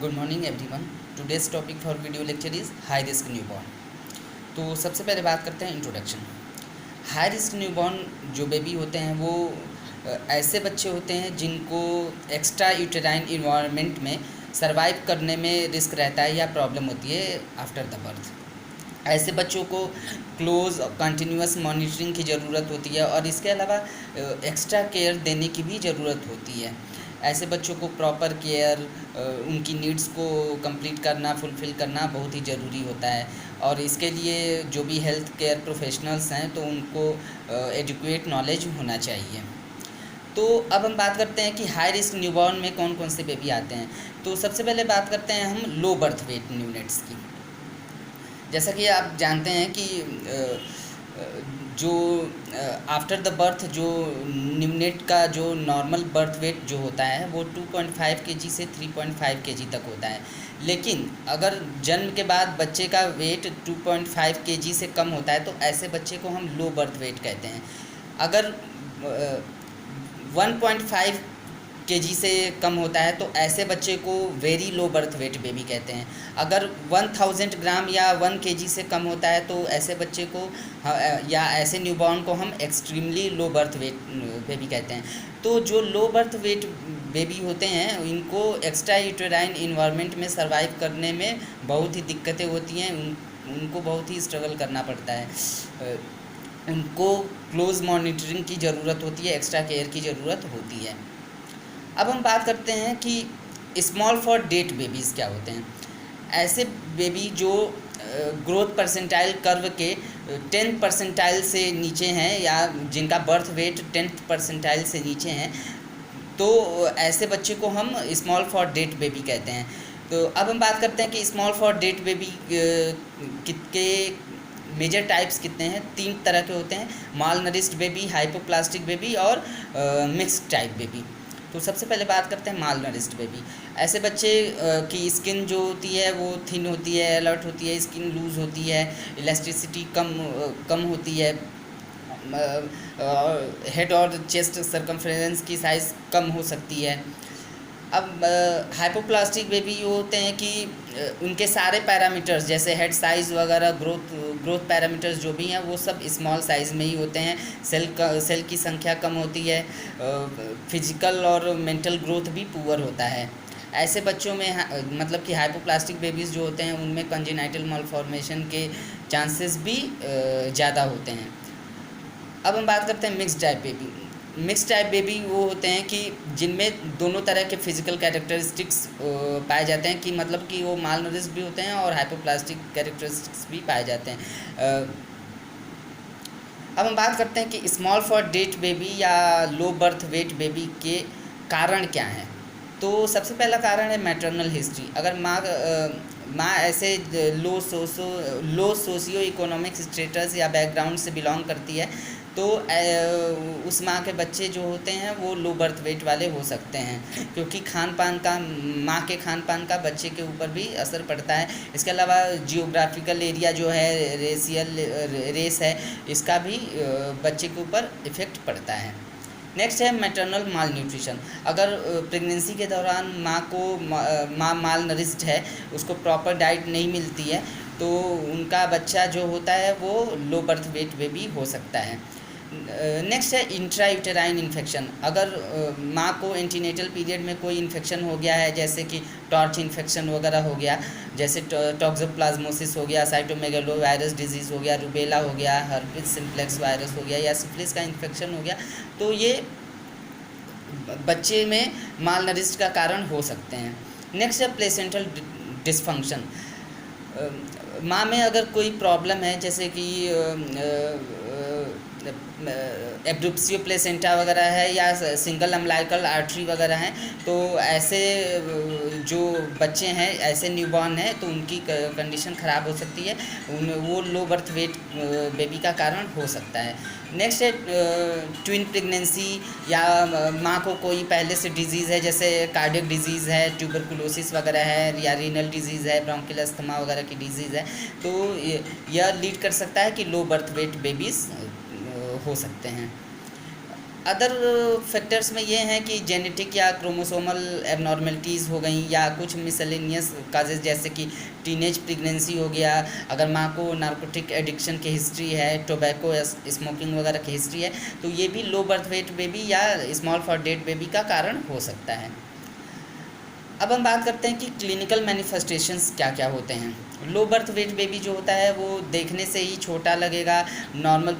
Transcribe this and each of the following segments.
Good morning everyone. Today's topic for video lecture is high risk newborn. तो सबसे पहले बात करते हैं इंट्रोडक्शन। हाई रिस्क न्यूबॉर्न जो बेबी होते हैं वो ऐसे बच्चे होते हैं जिनको एक्स्ट्रा यूटेराइन इन्वायरमेंट में सरवाइव करने में रिस्क रहता है या प्रॉब्लम होती है आफ्टर द बर्थ। ऐसे बच्चों को क्लोज कंटिन्यूस मॉनिटरिंग की ज़रूरत होती है और इसके अलावा एक्स्ट्रा केयर देने की भी ज़रूरत होती है। ऐसे बच्चों को प्रॉपर केयर, उनकी नीड्स को कंप्लीट करना, फुलफ़िल करना बहुत ही ज़रूरी होता है। और इसके लिए जो भी हेल्थ केयर प्रोफेशनल्स हैं तो उनको एजुकेट नॉलेज होना चाहिए। तो अब हम बात करते हैं कि हाई रिस्क न्यूबॉर्न में कौन कौन से बेबी आते हैं। तो सबसे पहले बात करते हैं हम लो बर्थ वेट न्यूनेट्स की। जैसा कि आप जानते हैं कि जो आफ्टर द बर्थ जो न्यूनेट का जो नॉर्मल बर्थ वेट जो होता है वो 2.5 केजी से 3.5 केजी तक होता है। लेकिन अगर जन्म के बाद बच्चे का वेट 2.5 केजी से कम होता है तो ऐसे बच्चे को हम लो बर्थ वेट कहते हैं। अगर 1.5 केजी से कम होता है तो ऐसे बच्चे को very low birth weight baby कहते हैं। अगर 1000 ग्राम या 1 केजी से कम होता है तो ऐसे बच्चे को या ऐसे न्यूबॉर्न को हम extremely low birth weight baby कहते हैं। तो जो लो बर्थ वेट बेबी होते हैं इनको एक्स्ट्रा यूटेराइन इन्वायरमेंट में सर्वाइव करने में बहुत ही दिक्कतें होती हैं। उनको बहुत ही स्ट्रगल करना पड़ता है। उनको क्लोज मॉनिटरिंग की ज़रूरत होती है, एक्स्ट्रा केयर की ज़रूरत होती है। अब हम बात करते हैं कि स्मॉल फॉर डेट बेबीज़ क्या होते हैं। ऐसे बेबी जो ग्रोथ परसेंटाइल कर्व के 10th परसेंटाइल से नीचे हैं या जिनका बर्थ वेट 10th परसेंटाइल से नीचे हैं तो ऐसे बच्चे को हम स्मॉल फॉर डेट बेबी कहते हैं। तो अब हम बात करते हैं कि स्मॉल फॉर डेट बेबी के मेजर टाइप्स कितने हैं। 3 तरह के होते हैं: माल नरिश्ड बेबी, हाइपोप्लास्टिक बेबी और मिक्स्ड टाइप बेबी। तो सबसे पहले बात करते हैं माल नरिश्ड बेबी। ऐसे बच्चे की स्किन जो होती है वो थिन होती है, अलर्ट होती है, स्किन लूज़ होती है, इलास्टिसिटी कम होती है, हेड और चेस्ट सरकमफ्रेंस की साइज़ कम हो सकती है। अब हाइपोप्लास्टिक बेबी ये होते हैं कि उनके सारे पैरामीटर्स जैसे हेड साइज़ वगैरह, ग्रोथ पैरामीटर्स जो भी हैं वो सब स्मॉल साइज़ में ही होते हैं। सेल की संख्या कम होती है, फिजिकल और मेंटल ग्रोथ भी पुअर होता है। ऐसे बच्चों में मतलब कि हाइपोप्लास्टिक बेबीज़ जो होते हैं उनमें कंजेनाइटल मालफॉर्मेशन के चांसेस भी ज़्यादा होते हैं। अब हम बात करते हैं mixed type baby. Mix type baby वो होते हैं कि जिनमें दोनों तरह के फिजिकल कैरेक्टरिस्टिक्स पाए जाते हैं, कि मतलब कि वो माल नरिश्ड भी होते हैं और हाइपोप्लास्टिक कैरेक्टरिस्टिक्स भी पाए जाते हैं। अब हम बात करते हैं कि स्मॉल फॉर डेट बेबी या लो बर्थ वेट बेबी के कारण क्या हैं। तो सबसे पहला कारण है मैटरनल हिस्ट्री। अगर माँ ऐसे लो सोशियो इकोनॉमिक स्टेटस या बैकग्राउंड से बिलोंग करती है तो उस माँ के बच्चे जो होते हैं वो लो बर्थ वेट वाले हो सकते हैं, क्योंकि माँ के खान पान का बच्चे के ऊपर भी असर पड़ता है। इसके अलावा जियोग्राफिकल एरिया जो है, रेस है, इसका भी बच्चे के ऊपर इफ़ेक्ट पड़ता है। नेक्स्ट है मैटरनल माल न्यूट्रिशन। अगर प्रेगनेंसी के दौरान माँ माल नरिश्ड है, उसको प्रॉपर डाइट नहीं मिलती है तो उनका बच्चा जो होता है वो लो बर्थ वेट बेबी हो सकता है। नेक्स्ट है इंट्रा यूटेराइन इन्फेक्शन। अगर माँ को एंटीनेटल पीरियड में कोई इन्फेक्शन हो गया है, जैसे कि टॉर्च इन्फेक्शन वगैरह हो गया, जैसे टॉक्सोप्लाज्मोसिस हो गया, साइटोमेगालो वायरस डिजीज़ हो गया, रूबेला हो गया, हर्पिस सिम्प्लेक्स वायरस हो गया या सिफिलिस का इन्फेक्शन हो गया, तो ये बच्चे में माल नरिश्ड का कारण हो सकते हैं। नेक्स्ट है प्लेसेंटल डिसफंक्शन। माँ में अगर कोई प्रॉब्लम है, जैसे कि एब्डुप्सियो प्लेसेंटा वगैरह है या सिंगल अम्बिलिकल आर्टरी वगैरह हैं, तो ऐसे जो बच्चे हैं, ऐसे न्यूबॉर्न हैं, तो उनकी कंडीशन ख़राब हो सकती है, वो लो बर्थ वेट बेबी का कारण हो सकता है। नेक्स्ट है ट्विन प्रेगनेंसी या माँ को कोई पहले से डिजीज़ है, जैसे कार्डियक डिजीज़ है, ट्यूबरकुलोसिस वगैरह है या रीनल डिजीज़ है, ब्रोंकियल अस्थमा वगैरह की डिजीज़ है, तो यह लीड कर सकता है कि लो बर्थ वेट बेबीज़ हो सकते हैं। अदर फैक्टर्स में ये हैं कि जेनेटिक या क्रोमोसोमल एबनॉर्मेलिटीज़ हो गई, या कुछ मिसलेनियस काजेज़ जैसे कि टीनेज प्रेगनेंसी हो गया, अगर माँ को नार्कोटिक एडिक्शन की हिस्ट्री है, टोबैको या स्मोकिंग वगैरह की हिस्ट्री है, तो ये भी लो बर्थ वेट बेबी या स्मॉल फॉर डेट बेबी का कारण हो सकता है। अब हम बात करते हैं कि क्लिनिकल मैनिफेस्टेशंस क्या क्या होते हैं। लो बर्थ वेट बेबी जो होता है वो देखने से ही छोटा लगेगा, नॉर्मल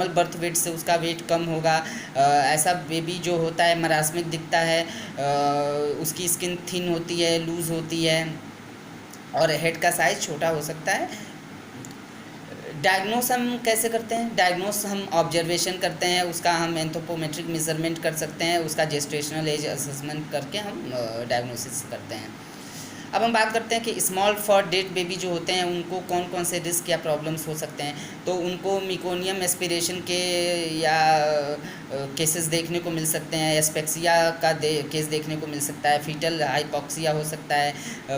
बर्थ वेट से उसका वेट कम होगा। ऐसा बेबी जो होता है मरास्मिक दिखता है, उसकी स्किन थिन होती है, लूज़ होती है, और हेड का साइज़ छोटा हो सकता है। डायग्नोस हम कैसे करते हैं? डायग्नोस हम ऑब्जर्वेशन करते हैं, उसका हम एंथ्रोपोमेट्रिक मेजरमेंट कर सकते हैं, उसका जेस्टेशनल एज असेसमेंट करके हम डायग्नोसिस करते हैं। अब हम बात करते हैं कि स्मॉल फॉर डेट बेबी जो होते हैं उनको कौन कौन से रिस्क या प्रॉब्लम्स हो सकते हैं। तो उनको मिकोनियम एस्पिरेशन के या केसेस देखने को मिल सकते हैं, एस्पेक्सिया का केस देखने को मिल सकता है, फीटल हाइपोक्सिया हो सकता है,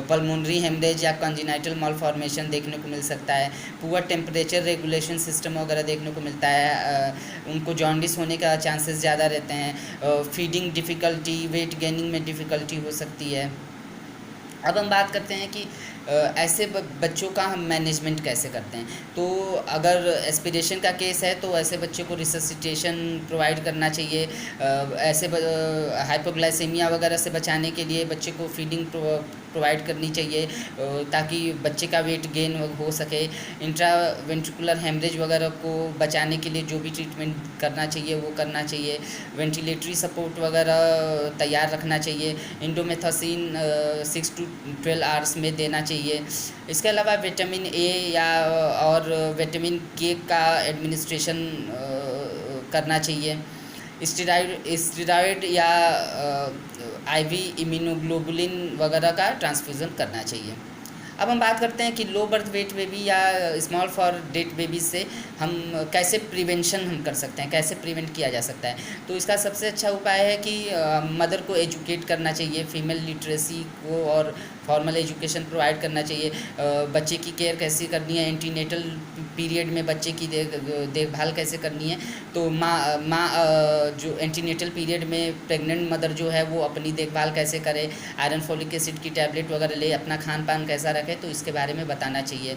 पल्मोनरी हेमरेज या कंजेनाइटल मालफॉर्मेशन देखने को मिल सकता है, पुअर टेम्परेचर रेगुलेशन सिस्टम वगैरह देखने को मिलता है, उनको जॉन्डिस होने का चांसेस ज़्यादा रहते हैं, फीडिंग डिफ़िकल्टी, वेट गेनिंग में डिफ़िकल्टी हो सकती है। अब हम बात करते हैं कि ऐसे बच्चों का हम मैनेजमेंट कैसे करते हैं। तो अगर एस्पिरेशन का केस है तो ऐसे बच्चे को रिससिटेशन प्रोवाइड करना चाहिए। ऐसे हाइपोग्लाइसेमिया वगैरह से बचाने के लिए बच्चे को फीडिंग प्रोवाइड करनी चाहिए, ताकि बच्चे का वेट गेन हो सके। इंट्रावेंट्रिकुलर हेमरेज वगैरह को बचाने के लिए जो भी ट्रीटमेंट करना चाहिए वो करना चाहिए। वेंटिलेटरी सपोर्ट वगैरह तैयार रखना चाहिए। इंडोमेथासिन 6 to 12 आवर्स में देना चाहिए। इसके अलावा विटामिन ए या और विटामिन के का एडमिनिस्ट्रेशन करना चाहिए। स्टेरॉइड या आईवी इम्यूनोग्लोबुलिन वगैरह का ट्रांसफ्यूज़न करना चाहिए। अब हम बात करते हैं कि लो बर्थ वेट बेबी या स्मॉल फॉर डेट बेबी से हम कैसे प्रिवेंशन हम कर सकते हैं, कैसे प्रिवेंट किया जा सकता है। तो इसका सबसे अच्छा उपाय है कि मदर को एजुकेट करना चाहिए, फीमेल लिटरेसी को और फॉर्मल एजुकेशन प्रोवाइड करना चाहिए। बच्चे की केयर कैसे करनी है, एंटीनेटल पीरियड में बच्चे की देखभाल कैसे करनी है। तो माँ जो एंटीनेटल पीरियड में प्रेग्नेंट मदर जो है वो अपनी देखभाल कैसे करे, आयरन फोलिक एसिड की टैबलेट वगैरह ले, अपना खान पान कैसा रखे, तो इसके बारे में बताना चाहिए।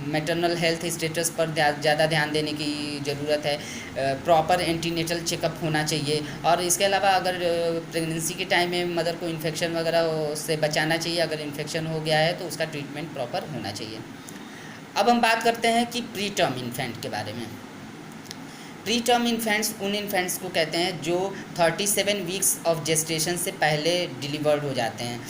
मैटरनल हेल्थ स्टेटस पर ज़्यादा ध्यान देने की ज़रूरत है। प्रॉपर एंटीनेटल चेकअप होना चाहिए। और इसके अलावा अगर प्रेगनेंसी के टाइम में मदर को इन्फेक्शन वगैरह से बचाना चाहिए। अगर इन्फेक्शन हो गया है तो उसका ट्रीटमेंट प्रॉपर होना चाहिए। अब हम बात करते हैं कि प्री टर्म इन्फेंट के बारे में। प्री टर्म इन्फेंट्स उन इन्फेंट्स को कहते हैं जो 37 वीक्स ऑफ जेस्टेशन से पहले डिलीवर्ड हो जाते हैं।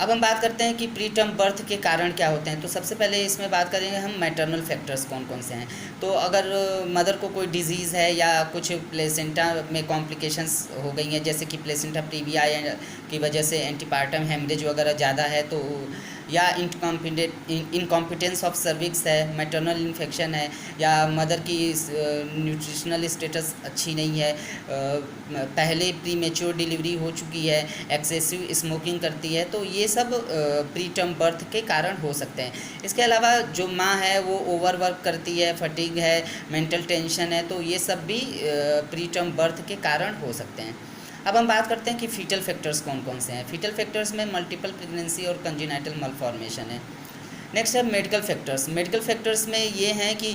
अब हम बात करते हैं कि प्री टर्म बर्थ के कारण क्या होते हैं। तो सबसे पहले इसमें बात करेंगे हम मैटरनल फैक्टर्स कौन कौन से हैं। तो अगर मदर को कोई डिजीज़ है या कुछ प्लेसेंटा में कॉम्प्लिकेशंस हो गई हैं, जैसे कि प्लेसेंटा प्रीविया की वजह से एंटीपार्टम हेमरेज वगैरह ज़्यादा है, तो या इनकॉम्पिटेंस ऑफ सर्विक्स है, मैटरनल इन्फेक्शन है, या मदर की न्यूट्रिशनल स्टेटस अच्छी नहीं है, पहले प्री मैच्योर डिलीवरी हो चुकी है, एक्सेसिव स्मोकिंग करती है, तो ये सब प्री टर्म बर्थ के कारण हो सकते हैं। इसके अलावा जो माँ है वो ओवरवर्क करती है, फटीग है, मेंटल टेंशन है, तो ये सब भी प्री टर्म बर्थ के कारण हो सकते हैं। अब हम बात करते हैं कि फीटल फैक्टर्स कौन कौन से हैं। फीटल फैक्टर्स में मल्टीपल प्रेगनेंसी और कंजेनाइटल मालफॉर्मेशन है। नेक्स्ट है मेडिकल फैक्टर्स। मेडिकल फैक्टर्स में ये हैं कि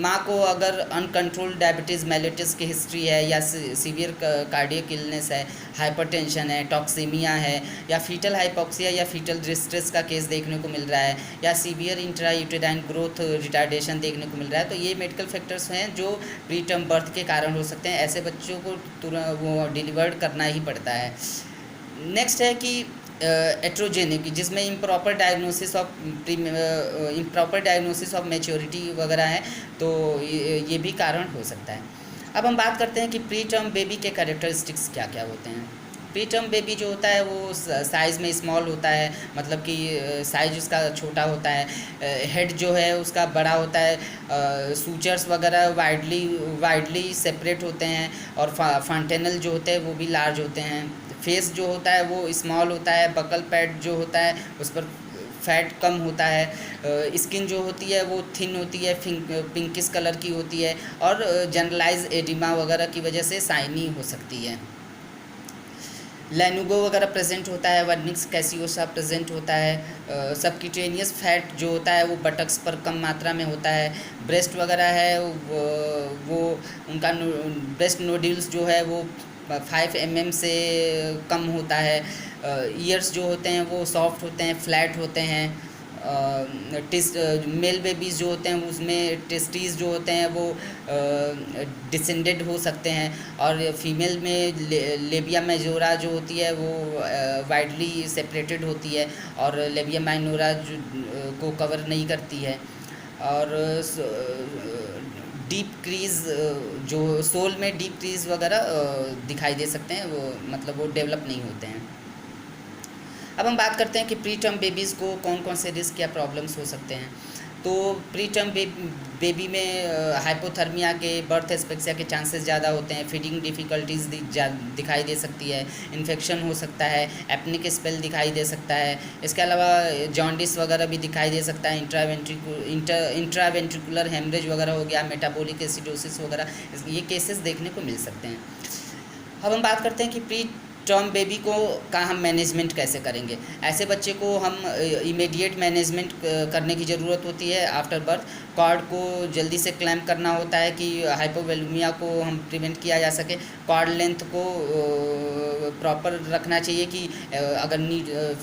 माँ को अगर अनकंट्रोल्ड डायबिटीज़ मेलिटस की हिस्ट्री है, या सीवियर कार्डियक इलनेस है, हाइपरटेंशन है, टॉक्सीमिया है, या फीटल हाइपोक्सिया या फीटल डिस्ट्रेस का केस देखने को मिल रहा है, या सीवियर इंट्रायूटेराइन ग्रोथ रिटार्डेशन देखने को मिल रहा है, तो ये मेडिकल फैक्टर्स हैं जो प्री टर्म बर्थ के कारण हो सकते हैं। ऐसे बच्चों को तुरंत वो डिलीवर्ड करना ही पड़ता है। नेक्स्ट है कि एट्रोजेनिक, जिसमें इम्प्रॉपर डायग्नोसिस ऑफ मैच्योरिटी वगैरह है, तो ये भी कारण हो सकता है। अब हम बात करते हैं कि प्री टर्म बेबी के कैरेक्टरिस्टिक्स क्या क्या होते हैं। प्री टर्म बेबी जो होता है वो साइज़ में स्मॉल होता है, मतलब कि साइज उसका छोटा होता है। हेड जो है उसका बड़ा होता है, सूचर्स वगैरह वाइडली सेपरेट होते हैं, और फंटेनल जो होते हैं वो भी लार्ज होते हैं। फेस जो होता है वो स्मॉल होता है, बकल पैड जो होता है उस पर फैट कम होता है, स्किन जो होती है वो थिन होती है, पिंकिश कलर की होती है, और जनरलाइज एडिमा वगैरह की वजह से शाइनी हो सकती है। लैनुगो वगैरह प्रेजेंट होता है, वर्निक्स कैसियोसा प्रेजेंट होता है। सबक्यूटेनियस फैट जो होता है वो बटक्स पर कम मात्रा में होता है। ब्रेस्ट वगैरह है वो उनका ब्रेस्ट नोड्यूल्स जो है वो 5 mm से कम होता है। ईयर्स जो होते हैं वो सॉफ्ट होते हैं, फ्लैट होते हैं। मेल बेबीज़ जो होते हैं उसमें टेस्टीज़ जो होते हैं वो डिसेंडेड हो सकते हैं, और फीमेल में लेबिया मेजोरा जो होती है वो वाइडली सेपरेटेड होती है, और लेबिया माइनोरा को कवर नहीं करती है। और डीप क्रीज जो सोल में डीप क्रीज वगैरह दिखाई दे सकते हैं, वो मतलब वो डेवलप नहीं होते हैं। अब हम बात करते हैं कि प्री टर्म बेबीज़ को कौन कौन से रिस्क या प्रॉब्लम्स हो सकते हैं। तो प्री टर्म बेबी में हाइपोथर्मिया के, बर्थ एस्पेक्सिया के चांसेस ज़्यादा होते हैं। फीडिंग डिफ़िकल्टीज़ दिखाई दे सकती है, इन्फेक्शन हो सकता है, एपनिक स्पेल दिखाई दे सकता है। इसके अलावा जॉन्डिस वगैरह भी दिखाई दे सकता है, इंट्रावेंट्रिकुलर हेमरेज वगैरह हो गया, मेटाबॉलिक एसिडोसिस वगैरह, ये केसेस देखने को मिल सकते हैं। अब हम बात करते हैं कि प्री टर्म बेबी का हम मैनेजमेंट कैसे करेंगे। ऐसे बच्चे को हम इमीडिएट मैनेजमेंट करने की ज़रूरत होती है आफ्टर बर्थ। कॉर्ड को जल्दी से क्लैम्प करना होता है कि हाइपोवोलुमिया को हम प्रिवेंट किया जा सके। कॉर्ड लेंथ को प्रॉपर रखना चाहिए कि अगर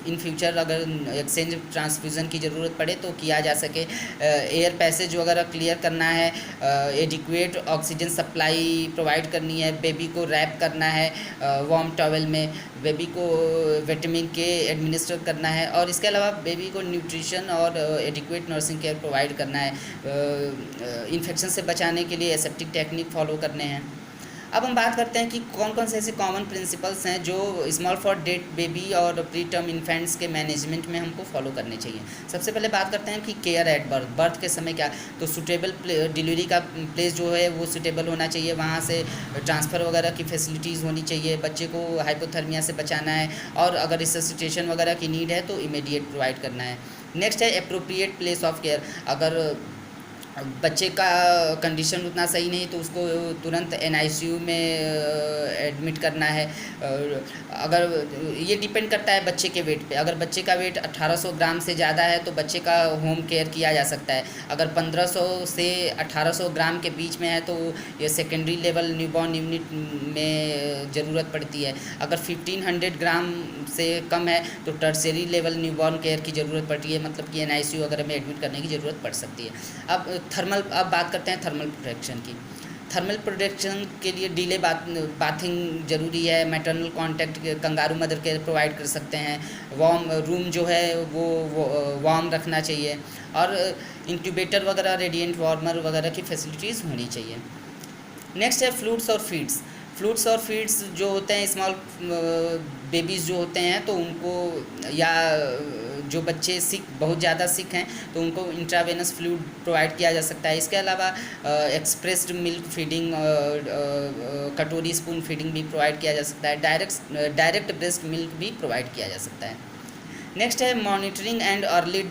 इन फ्यूचर अगर एक्सचेंज ट्रांसफ्यूज़न की ज़रूरत पड़े तो किया जा सके। एयर पैसेज वगैरह क्लियर करना है, एडिक्वेट ऑक्सीजन सप्लाई प्रोवाइड करनी है, बेबी को रैप करना है वार्म टॉवेल में, बेबी को विटामिन के एडमिनिस्टर करना है, और इसके अलावा बेबी को न्यूट्रिशन और एडिक्वेट नर्सिंग केयर प्रोवाइड करना है। इन्फेक्शन से बचाने के लिए एसेप्टिक टेक्निक फॉलो करने हैं। अब हम बात करते हैं कि कौन कौन से ऐसे कॉमन प्रिंसिपल्स हैं जो स्मॉल फॉर डेट बेबी और प्री टर्म इन्फेंट्स के मैनेजमेंट में हमको फॉलो करने चाहिए। सबसे पहले बात करते हैं कि केयर एट बर्थ, बर्थ के समय क्या, तो सुटेबल डिलीवरी का प्लेस जो है वो सुटेबल होना चाहिए, वहाँ से ट्रांसफ़र वगैरह की फैसिलिटीज़ होनी चाहिए, बच्चे को हाइपोथर्मिया से बचाना है, और अगर रिससिटेशन वगैरह की नीड है तो इमीडिएट प्रोवाइड करना है। नेक्स्ट है अप्रोप्रिएट प्लेस ऑफ केयर। अगर बच्चे का कंडीशन उतना सही नहीं तो उसको तुरंत NICU में एडमिट करना है। अगर ये डिपेंड करता है बच्चे के वेट पे। अगर बच्चे का वेट 1800 ग्राम से ज़्यादा है तो बच्चे का होम केयर किया जा सकता है। अगर 1500 से 1800 ग्राम के बीच में है तो ये सेकेंडरी लेवल न्यूबॉर्न यूनिट में ज़रूरत पड़ती है। अगर 1500 ग्राम से कम है तो टर्सरी लेवल न्यूबॉर्न केयर की ज़रूरत पड़ती है, मतलब कि NICU वगैरह में एडमिट करने की ज़रूरत पड़ सकती है। अब बात करते हैं थर्मल प्रोटेक्शन की। थर्मल प्रोटेक्शन के लिए डिले बाथिंग ज़रूरी है। Maternal contact kangaroo mother care provide कर सकते हैं। वार्म रूम जो है वो वार्म रखना चाहिए, और इंक्यूबेटर वगैरह, रेडिएंट वार्मर वगैरह की फैसिलिटीज़ होनी चाहिए। नेक्स्ट है फ्लूड्स और फीड्स। फ्लूड्स और फीड्स जो होते हैं स्मॉल बेबीज़ जो होते हैं तो उनको, या जो बच्चे बहुत ज़्यादा सिक हैं तो उनको इंट्रावेनस फ्लूइड प्रोवाइड किया जा सकता है। इसके अलावा एक्सप्रेस्ड मिल्क फीडिंग, कटोरी स्पून फीडिंग भी प्रोवाइड किया जा सकता है। डायरेक्ट ब्रेस्ट मिल्क भी प्रोवाइड किया जा सकता है। नेक्स्ट है monitoring and early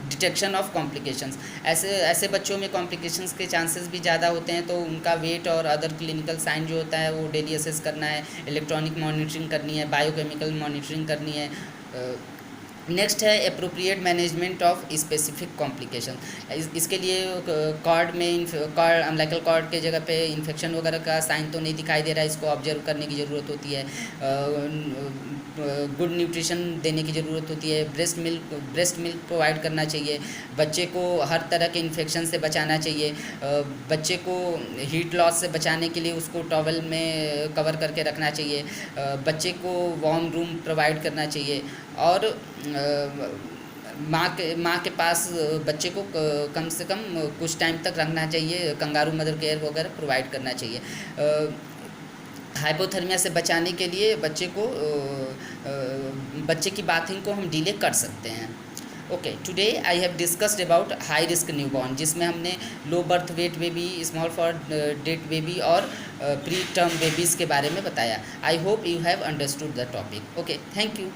detection of complications. ऐसे बच्चों में कॉम्प्लिकेशंस के चांसेस भी ज़्यादा होते हैं, तो उनका वेट और अदर क्लिनिकल साइन जो होता है वो डेली असेस करना है, इलेक्ट्रॉनिक मॉनिटरिंग करनी है, बायोकेमिकल मॉनिटरिंग करनी है। नेक्स्ट है appropriate management of specific complication. इसके लिए कॉर्ड में अम्बिलिकल कॉर्ड के जगह पे इन्फेक्शन वगैरह का साइन तो नहीं दिखाई दे रहा है, इसको ऑब्जर्व करने की ज़रूरत होती है। गुड न्यूट्रिशन देने की ज़रूरत होती है। ब्रेस्ट मिल्क प्रोवाइड करना चाहिए। बच्चे को हर तरह के इन्फेक्शन से बचाना चाहिए। बच्चे को हीट लॉस से बचाने के लिए उसको टॉवल में कवर करके रखना चाहिए। बच्चे को वार्म रूम प्रोवाइड करना चाहिए, और माँ के पास बच्चे को कम से कम कुछ टाइम तक रखना चाहिए। कंगारू मदर केयर वगैरह प्रोवाइड करना चाहिए। हाइपोथर्मिया से बचाने के लिए बच्चे की बाथिंग को हम डिले कर सकते हैं। Okay, today I have discussed about high risk newborn, जिसमें हमने low birth weight baby, small for date baby और प्री टर्म बेबीज़ के बारे में बताया। आई होप यू हैव अंडरस्टूड द टॉपिक। ओके, थैंक यू।